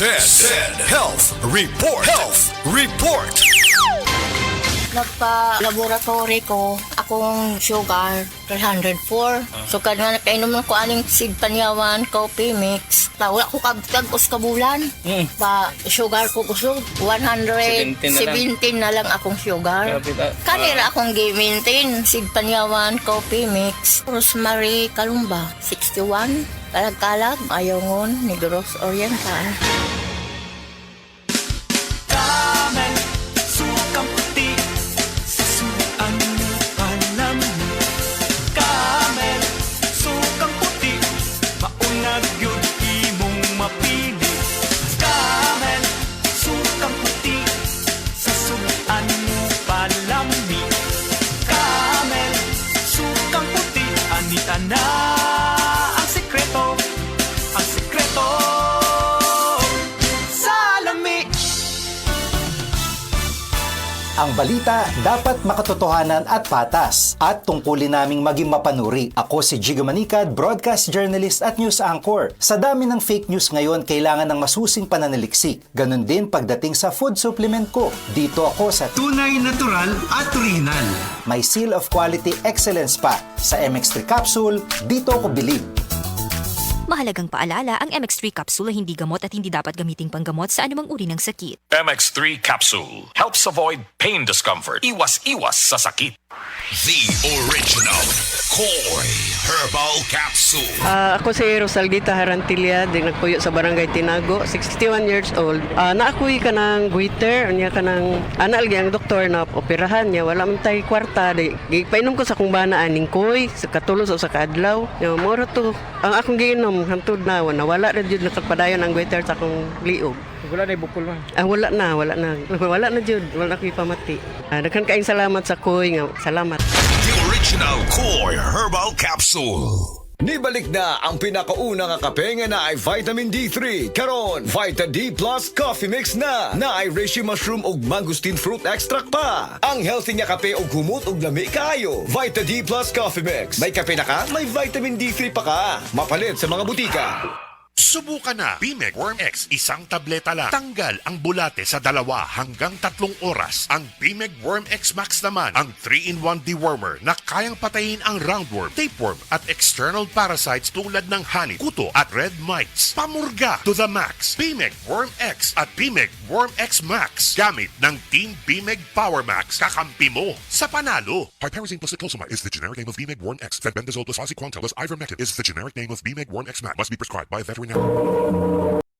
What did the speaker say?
Said Health Report. Health Report. Nagpa-laboratory ko, akong sugar, 304. So, kada nakainom ko aning Sid Panyawan, coffee mix. Wala ko kagtagos ka bulan. Sugar ko gusto, 117 na lang akong sugar. Kanira akong gi-maintain, Sid Panyawan, coffee mix. Rosemary Kalumba, 61. Kalag-kalag, Ayongon, Negros Oriental. Ang balita dapat makatotohanan at patas at tungkulin naming maging mapanuri. Ako si Jigo Manicad, broadcast journalist at news anchor. Sa dami ng fake news ngayon, kailangan ng masusing pananaliksik. Ganon din pagdating sa food supplement ko. Dito ako sa tunay, natural at original. May seal of quality excellence pa. Sa MX3 capsule, dito ako bilib. Mahalagang paalala, ang MX3 capsule ay hindi gamot at hindi dapat gamiting panggamot sa anumang uri ng sakit. MX3 Capsule helps avoid pain discomfort. Iwas-iwas sa sakit. The original Koy Herbal Capsule. Ako si Rosaldita Harantilla, din nagpuyo sa Barangay Tinago, 61 years old. Naakuy ka ng goiter, niya ka ng analgi ang doktor na operahan niya, wala man tayo kwarta. Painom ko sa kung bana aning koy, sa katulos o sa kaadlaw. Moro to, ang akong giinom, hantod na, wala rin yun nakapadayon ang goiter sa akong liog. Wala na ibukol man. Wala na. Wala na jud, wala na ko'y pamati. Daghan kaayong salamat sa koy nga, salamat. The original Koy Herbal Capsule. Nibalik na ang pinakauna nga kape nga na ay vitamin D3. Karon, Vita D Plus Coffee Mix na ay reishi mushroom ug mangosteen fruit extract pa. Ang healthy nga kape ug humot ug lami kaayo. Vita D Plus Coffee Mix. May kape na ka, may vitamin D3 pa ka. Mapalit sa mga butika. Subukan na Bimeg Worm X, isang tableta lang. Tanggal ang bulate sa 2 hanggang 3 oras. Ang Bimeg Worm X Max naman, ang 3-in-1 dewormer na kayang patayin ang roundworm, tapeworm at external parasites tulad ng honey, kuto at red mites. Pamurga to the max. Bimeg Worm X at Bimeg Worm X Max. Gamit ng Team Bimeg Power Max, kakampi mo sa panalo. Piperazine plus niclosamide is the generic name of Bimeg Worm X. Fenbendazole plus oxyquantel plus ivermectin is the generic name of Bimeg Worm X Max. Must be prescribed by a veterinarian.